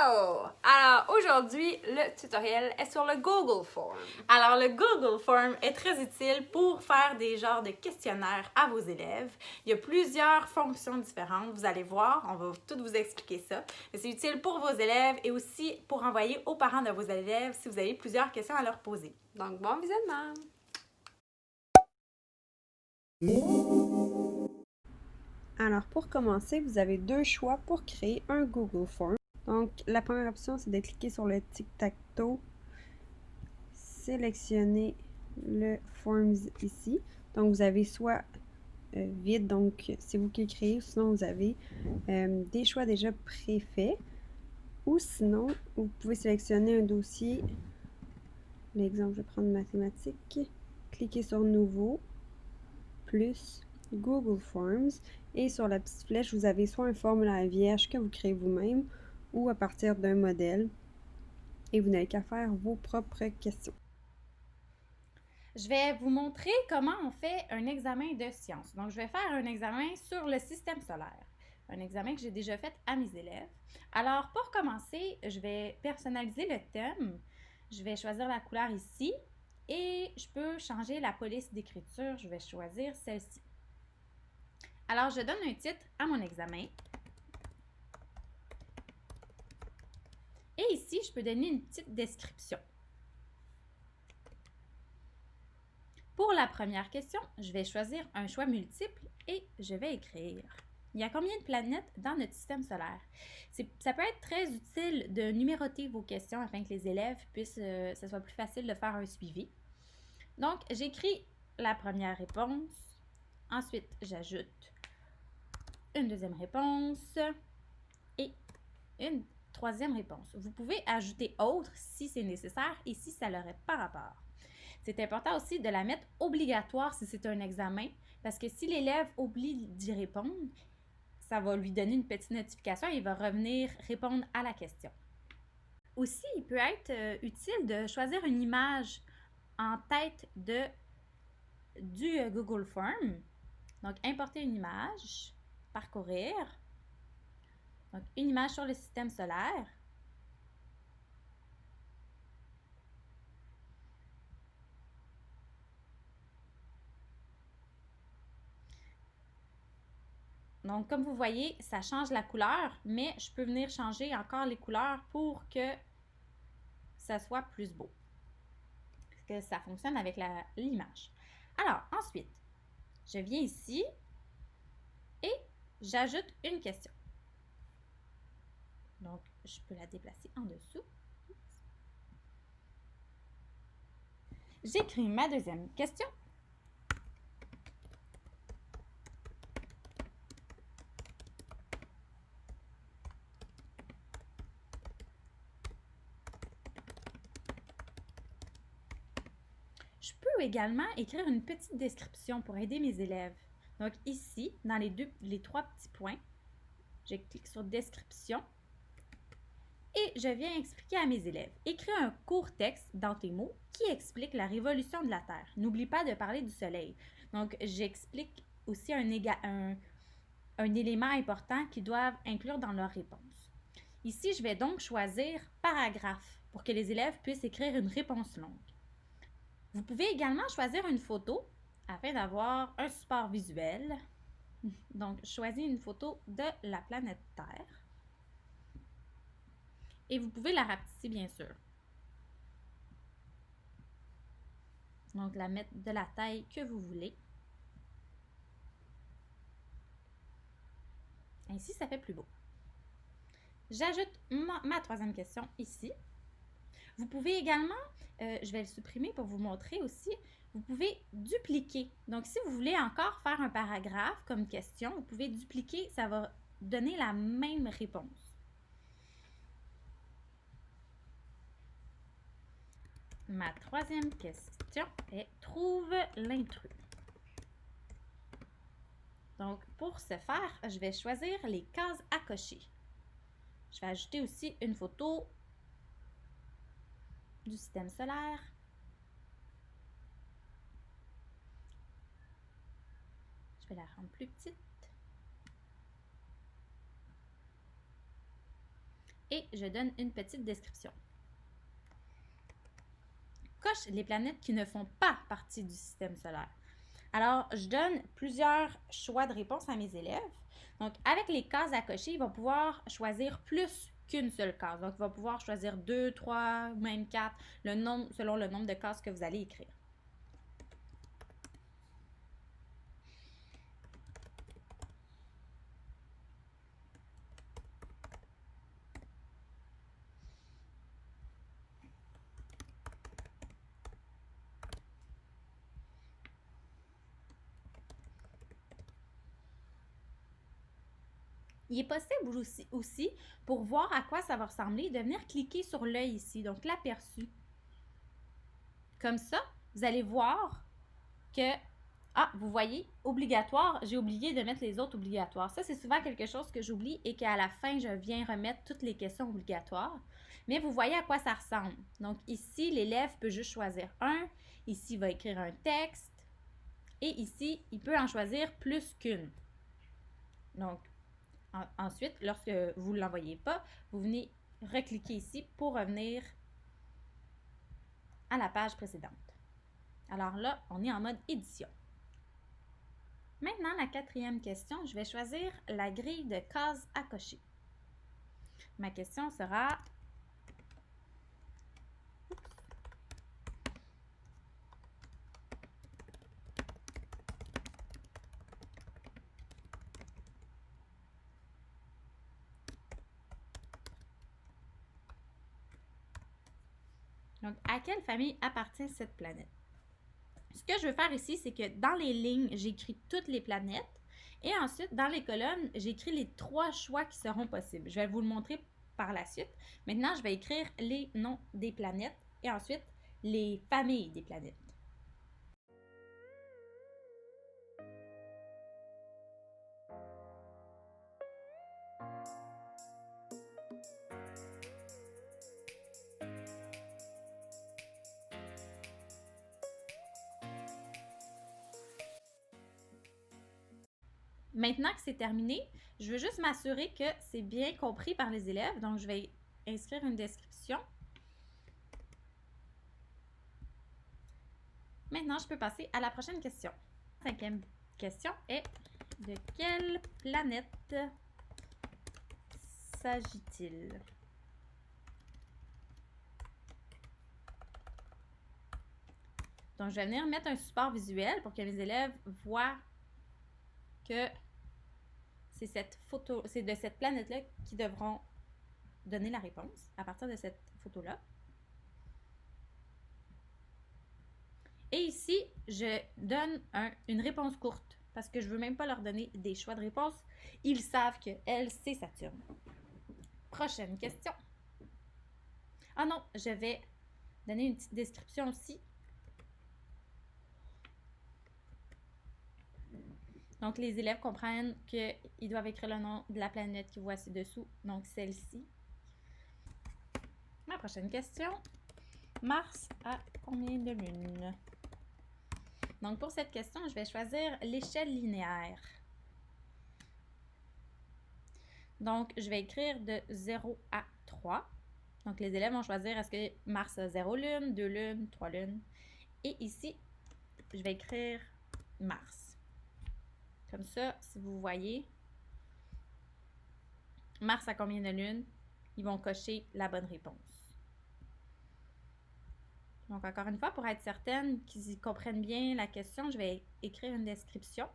Hello! Alors aujourd'hui, le tutoriel est sur le Google Form. Alors le Google Form est très utile pour faire des genres de questionnaires à vos élèves. Il y a plusieurs fonctions différentes, vous allez voir, on va tout vous expliquer ça. Mais c'est utile pour vos élèves et aussi pour envoyer aux parents de vos élèves si vous avez plusieurs questions à leur poser. Donc bon visionnement! Alors, pour commencer, vous avez deux choix pour créer un Google Form. Donc, la première option, c'est de cliquer sur le tic-tac-toe, sélectionner le Forms ici. Donc, vous avez soit vide, donc c'est vous qui le créez, ou sinon vous avez des choix déjà préfaits. Ou sinon, vous pouvez sélectionner un dossier. L'exemple, je vais prendre mathématiques. Cliquez sur Nouveau, plus Google Forms. Et sur la petite flèche, vous avez soit un formulaire vierge que vous créez vous-même ou à partir d'un modèle. Et vous n'avez qu'à faire vos propres questions. Je vais vous montrer comment on fait un examen de sciences. Donc, je vais faire un examen sur le système solaire. Un examen que j'ai déjà fait à mes élèves. Alors, pour commencer, je vais personnaliser le thème. Je vais choisir la couleur ici et je peux changer la police d'écriture. Je vais choisir celle-ci. Alors, je donne un titre à mon examen. Et ici, je peux donner une petite description. Pour la première question, je vais choisir un choix multiple et je vais écrire. Il y a combien de planètes dans notre système solaire? Ça peut être très utile de numéroter vos questions afin que les élèves puissent, ce soit plus facile de faire un suivi. Donc, j'écris la première réponse. Ensuite, j'ajoute une deuxième réponse et une troisième réponse. Vous pouvez ajouter autre si c'est nécessaire et si ça n'aurait pas rapport. C'est important aussi de la mettre obligatoire si c'est un examen, parce que si l'élève oublie d'y répondre, ça va lui donner une petite notification et il va revenir répondre à la question. Aussi, il peut être utile de choisir une image en tête du Google Form. Donc, importer une image, parcourir. Donc, une image sur le système solaire. Donc, comme vous voyez, ça change la couleur, mais je peux venir changer encore les couleurs pour que ça soit plus beau. Parce que ça fonctionne avec l'image. Alors, ensuite, je viens ici et j'ajoute une question. Donc, je peux la déplacer en dessous. J'écris ma deuxième question. Je peux également écrire une petite description pour aider mes élèves. Donc ici, dans les trois petits points, je clique sur description et je viens expliquer à mes élèves. Écris un court texte dans tes mots qui explique la révolution de la Terre. N'oublie pas de parler du Soleil. Donc j'explique aussi un élément important qu'ils doivent inclure dans leur réponse. Ici, je vais donc choisir paragraphe pour que les élèves puissent écrire une réponse longue. Vous pouvez également choisir une photo afin d'avoir un support visuel. Donc, choisis une photo de la planète Terre. Et vous pouvez la rapetisser, bien sûr. Donc, la mettre de la taille que vous voulez. Ainsi, ça fait plus beau. J'ajoute ma troisième question ici. Vous pouvez également, je vais le supprimer pour vous montrer aussi, vous pouvez dupliquer. Donc, si vous voulez encore faire un paragraphe comme question, vous pouvez dupliquer, ça va donner la même réponse. Ma troisième question est « Trouve l'intrus ». Donc, pour ce faire, je vais choisir les cases à cocher. Je vais ajouter aussi une photo du système solaire. Je vais la rendre plus petite. et je donne une petite description. Coche les planètes qui ne font pas partie du système solaire. Alors, je donne plusieurs choix de réponse à mes élèves. Donc, avec les cases à cocher, il va pouvoir choisir plus qu'une seule case. Donc, il va pouvoir choisir 2, 3, même 4, selon le nombre de cases que vous allez écrire. Il est possible aussi, pour voir à quoi ça va ressembler, de venir cliquer sur l'œil ici, donc l'aperçu. Comme ça, vous allez voir que, vous voyez, obligatoire, j'ai oublié de mettre les autres obligatoires. Ça, c'est souvent quelque chose que j'oublie et qu'à la fin, je viens remettre toutes les questions obligatoires. Mais vous voyez à quoi ça ressemble. Donc ici, l'élève peut juste choisir un. Ici, il va écrire un texte. Et ici, il peut en choisir plus qu'une. Donc, ensuite, lorsque vous ne l'envoyez pas, vous venez recliquer ici pour revenir à la page précédente. Alors là, on est en mode édition. Maintenant, la 4e question, je vais choisir la grille de cases à cocher. Ma question sera... Donc, à quelle famille appartient cette planète? Ce que je veux faire ici, c'est que dans les lignes, j'écris toutes les planètes. Et ensuite, dans les colonnes, j'écris les 3 choix qui seront possibles. Je vais vous le montrer par la suite. Maintenant, je vais écrire les noms des planètes et ensuite les familles des planètes. Maintenant que c'est terminé, je veux juste m'assurer que c'est bien compris par les élèves. Donc, je vais inscrire une description. Maintenant, je peux passer à la prochaine question. La 5e question est: de quelle planète s'agit-il? Donc, je vais venir mettre un support visuel pour que mes élèves voient que c'est de cette planète-là qu'ils devront donner la réponse à partir de cette photo-là. Et ici, je donne une réponse courte parce que je ne veux même pas leur donner des choix de réponse. Ils savent que elle, c'est Saturne. Prochaine question. Ah non, je vais donner une petite description aussi. Donc, les élèves comprennent qu'ils doivent écrire le nom de la planète qu'ils voient ci-dessous, donc celle-ci. Ma prochaine question. Mars a combien de lunes? Donc, pour cette question, je vais choisir l'échelle linéaire. Donc, je vais écrire de 0 à 3. Donc, les élèves vont choisir est-ce que Mars a 0 lunes, 2 lunes, 3 lunes. Et ici, je vais écrire Mars. Comme ça, si vous voyez, Mars a combien de lunes? Ils vont cocher la bonne réponse. Donc, encore une fois, pour être certaine qu'ils comprennent bien la question, je vais écrire une description.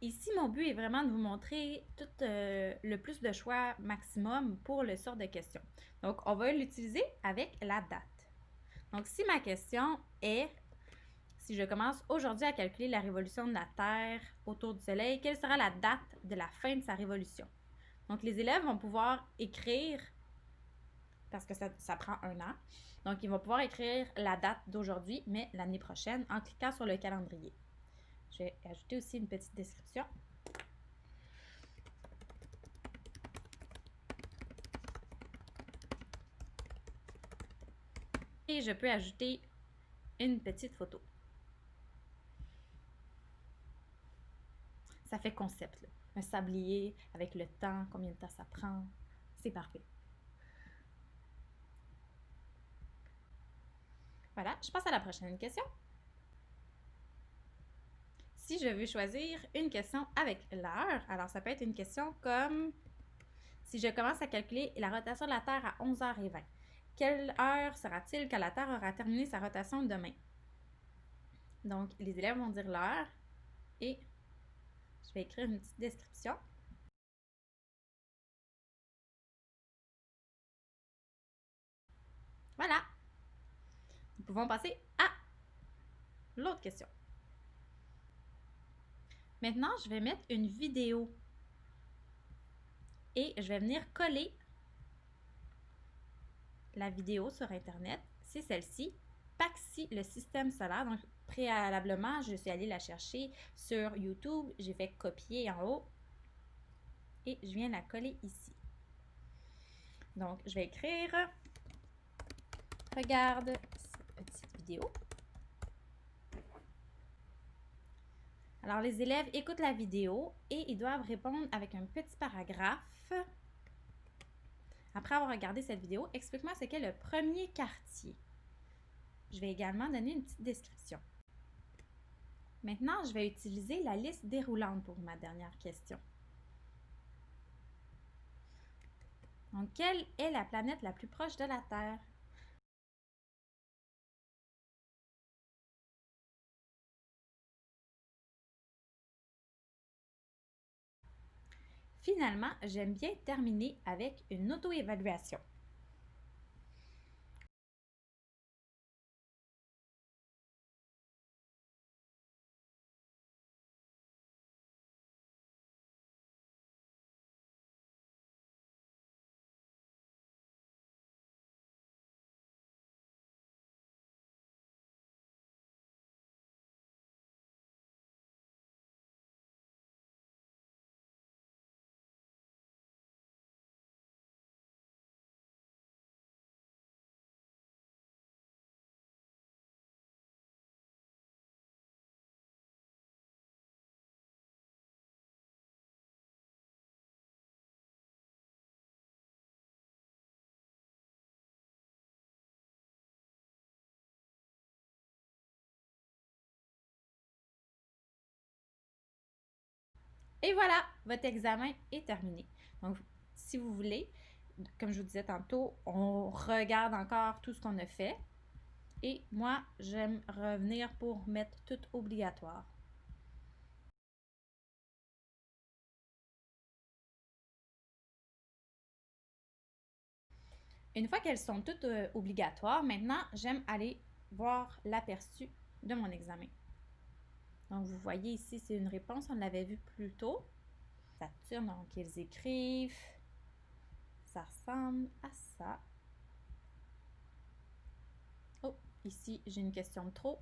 Ici, mon but est vraiment de vous montrer tout le plus de choix maximum pour le sort de question. Donc, on va l'utiliser avec la date. Donc, si ma question est... Si je commence aujourd'hui à calculer la révolution de la Terre autour du Soleil, quelle sera la date de la fin de sa révolution? Donc, les élèves vont pouvoir écrire, parce que ça prend 1 an, donc ils vont pouvoir écrire la date d'aujourd'hui, mais l'année prochaine, en cliquant sur le calendrier. Je vais ajouter aussi une petite description. Et je peux ajouter une petite photo. Ça fait concept, là. Un sablier avec le temps, combien de temps ça prend. C'est parfait. Voilà, je passe à la prochaine question. Si je veux choisir une question avec l'heure, alors ça peut être une question comme si je commence à calculer la rotation de la Terre à 11h20, quelle heure sera-t-il quand la Terre aura terminé sa rotation demain? Donc, les élèves vont dire l'heure et je vais écrire une petite description. Voilà. Nous pouvons passer à l'autre question. Maintenant, je vais mettre une vidéo et je vais venir coller la vidéo sur Internet. C'est celle-ci, Paxi, le système solaire. Donc, préalablement, je suis allée la chercher sur YouTube. J'ai fait copier en haut et je viens la coller ici. Donc, je vais écrire « Regarde cette petite vidéo ». Alors, les élèves écoutent la vidéo et ils doivent répondre avec un petit paragraphe. Après avoir regardé cette vidéo, explique-moi ce qu'est le premier quartier. Je vais également donner une petite description. Maintenant, je vais utiliser la liste déroulante pour ma dernière question. Donc, quelle est la planète la plus proche de la Terre? Finalement, j'aime bien terminer avec une auto-évaluation. Et voilà, votre examen est terminé. Donc, si vous voulez, comme je vous disais tantôt, on regarde encore tout ce qu'on a fait. Et moi, j'aime revenir pour mettre tout obligatoire. Une fois qu'elles sont toutes obligatoires, maintenant, j'aime aller voir l'aperçu de mon examen. Donc, vous voyez ici, c'est une réponse, on l'avait vu plus tôt. Saturne, donc ils écrivent, ça ressemble à ça. Oh, ici, j'ai une question de trop.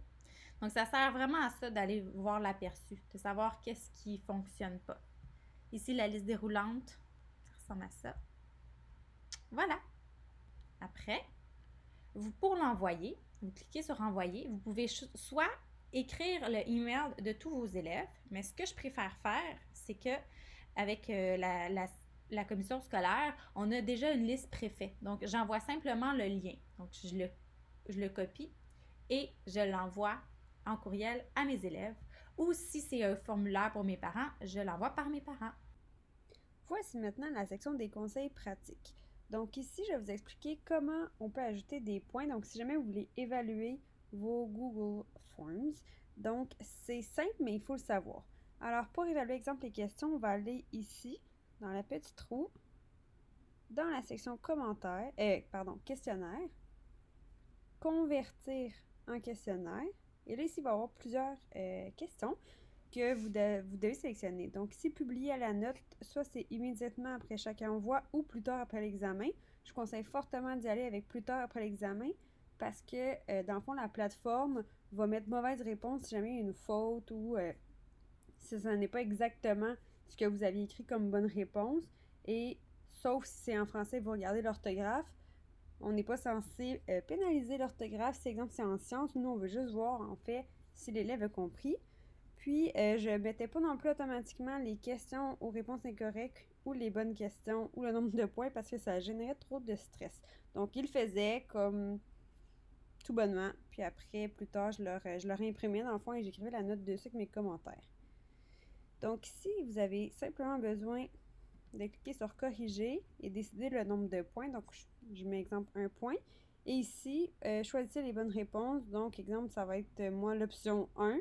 Donc, ça sert vraiment à ça d'aller voir l'aperçu, de savoir qu'est-ce qui ne fonctionne pas. Ici, la liste déroulante, ça ressemble à ça. Voilà. Après, pour l'envoyer, vous cliquez sur envoyer. Vous pouvez soit écrire le email de tous vos élèves, mais ce que je préfère faire, c'est que avec la commission scolaire, on a déjà une liste préfète. Donc, j'envoie simplement le lien. Donc, je le copie et je l'envoie en courriel à mes élèves. Ou si c'est un formulaire pour mes parents, je l'envoie par mes parents. Voici maintenant la section des conseils pratiques. Donc ici, je vais vous expliquer comment on peut ajouter des points. Donc si jamais vous voulez évaluer vos Google Forms, donc c'est simple, mais il faut le savoir. Alors pour évaluer, exemple, les questions, on va aller ici, dans la petite roue, dans la section questionnaire, convertir en questionnaire. Et là, ici, il va y avoir plusieurs questions que vous devez sélectionner. Donc, ici, publier à la note, soit c'est immédiatement après chaque envoi ou plus tard après l'examen. Je conseille fortement d'y aller avec plus tard après l'examen parce que, dans le fond, la plateforme va mettre mauvaise réponse si jamais il y a une faute ou si ce n'est pas exactement ce que vous aviez écrit comme bonne réponse. Et sauf si c'est en français, vous regardez l'orthographe. On n'est pas censé pénaliser l'orthographe. Si, exemple, c'est en sciences, nous, on veut juste voir, en fait, si l'élève a compris. Puis, je ne mettais pas non plus automatiquement les questions aux réponses incorrectes ou les bonnes questions ou le nombre de points parce que ça générait trop de stress. Donc, ils le faisaient comme tout bonnement. Puis après, plus tard, je leur imprimais dans le fond et j'écrivais la note dessus avec mes commentaires. Donc, ici, vous avez simplement besoin de cliquer sur « Corriger » et décider le nombre de points. Donc, je mets exemple 1 point. Et ici, choisissez les bonnes réponses. Donc, exemple, ça va être moi l'option 1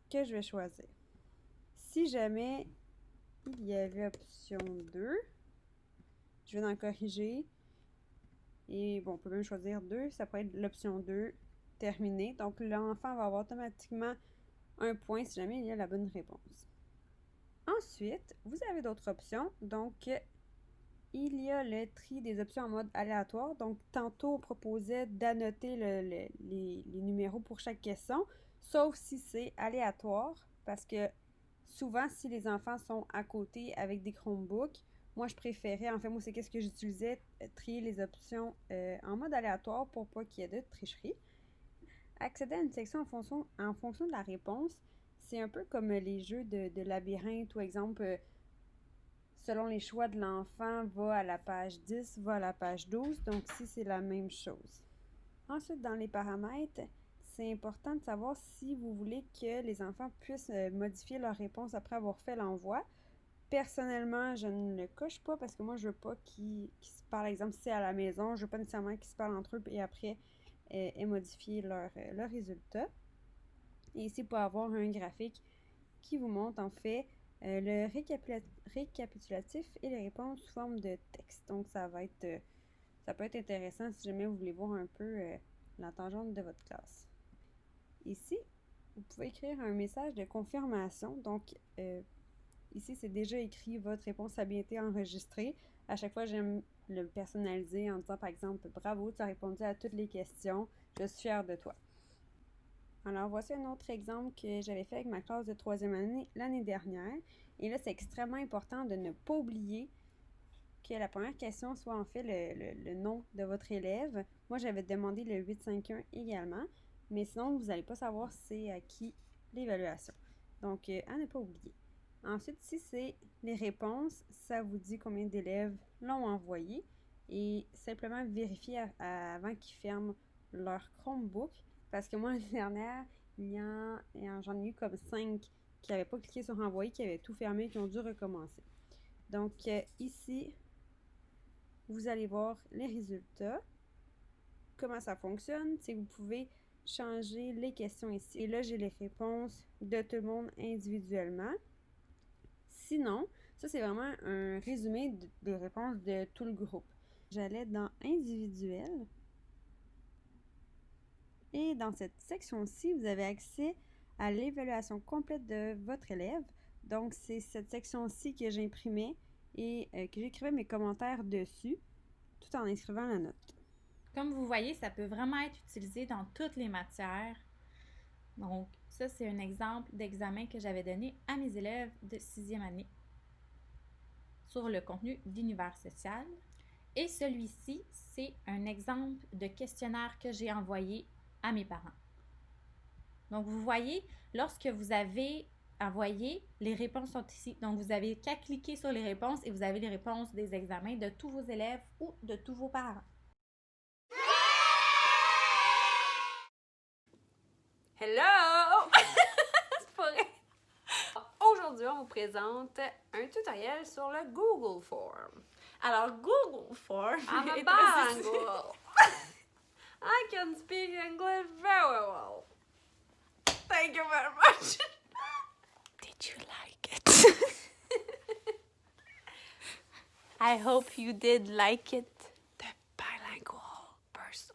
que je vais choisir. Si jamais il y avait option 2, je vais dans « Corriger » et bon, on peut même choisir 2. Ça pourrait être l'option 2 terminée. Donc, l'enfant va avoir automatiquement un point si jamais il y a la bonne réponse. Ensuite, vous avez d'autres options. Donc, il y a le tri des options en mode aléatoire. Donc, tantôt, on proposait d'annoter les numéros pour chaque question, sauf si c'est aléatoire, parce que souvent, si les enfants sont à côté avec des Chromebooks, moi, je préférais, en fait, moi, c'est qu'est-ce que j'utilisais, trier les options en mode aléatoire pour pas qu'il y ait de tricherie. Accéder à une section en fonction de la réponse, c'est un peu comme les jeux de labyrinthe ou exemple, selon les choix de l'enfant, va à la page 10, va à la page 12. Donc, ici, c'est la même chose. Ensuite, dans les paramètres, c'est important de savoir si vous voulez que les enfants puissent modifier leur réponse après avoir fait l'envoi. Personnellement, je ne le coche pas parce que moi, je veux pas qu'ils se parlent, exemple, si c'est à la maison, je veux pas nécessairement qu'ils se parlent entre eux et après modifier leur résultat. Et ici, pour avoir un graphique qui vous montre en fait le récapitulatif et les réponses sous forme de texte. Donc, ça peut être intéressant si jamais vous voulez voir un peu la tangente de votre classe. Ici, vous pouvez écrire un message de confirmation. Donc, ici, c'est déjà écrit « Votre réponse a bien été enregistrée ». À chaque fois, j'aime le personnaliser en disant, par exemple, « Bravo, tu as répondu à toutes les questions. Je suis fière de toi ». Alors, voici un autre exemple que j'avais fait avec ma classe de 3e année l'année dernière. Et là, c'est extrêmement important de ne pas oublier que la première question soit en fait le nom de votre élève. Moi, j'avais demandé le 851 également, mais sinon, vous n'allez pas savoir c'est à qui l'évaluation. Donc, à ne pas oublier. Ensuite, si c'est les réponses, ça vous dit combien d'élèves l'ont envoyé et simplement vérifier avant qu'ils ferment leur Chromebook. Parce que moi, l'année dernière, j'en ai eu comme 5 qui n'avaient pas cliqué sur envoyer, qui avaient tout fermé, qui ont dû recommencer. Donc, ici, vous allez voir les résultats. Comment ça fonctionne, c'est que vous pouvez changer les questions ici. Et là, j'ai les réponses de tout le monde individuellement. Sinon, ça, c'est vraiment un résumé des réponses de tout le groupe. J'allais dans « Individuel ». Et dans cette section-ci, vous avez accès à l'évaluation complète de votre élève. Donc, c'est cette section-ci que j'imprimais et que j'écrivais mes commentaires dessus, tout en inscrivant la note. Comme vous voyez, ça peut vraiment être utilisé dans toutes les matières. Donc, ça, c'est un exemple d'examen que j'avais donné à mes élèves de 6e année sur le contenu d'univers social. Et celui-ci, c'est un exemple de questionnaire que j'ai envoyé à mes parents. Donc, vous voyez, lorsque vous avez envoyé, les réponses sont ici. Donc, vous n'avez qu'à cliquer sur les réponses et vous avez les réponses des examens de tous vos élèves ou de tous vos parents. Hello! C'est pas vrai. Aujourd'hui, on vous présente un tutoriel sur le Google Form. Alors, Google Form I'm est bilingual. I can speak English very well. Thank you very much. Did you like it? I hope you did like it. The bilingual person.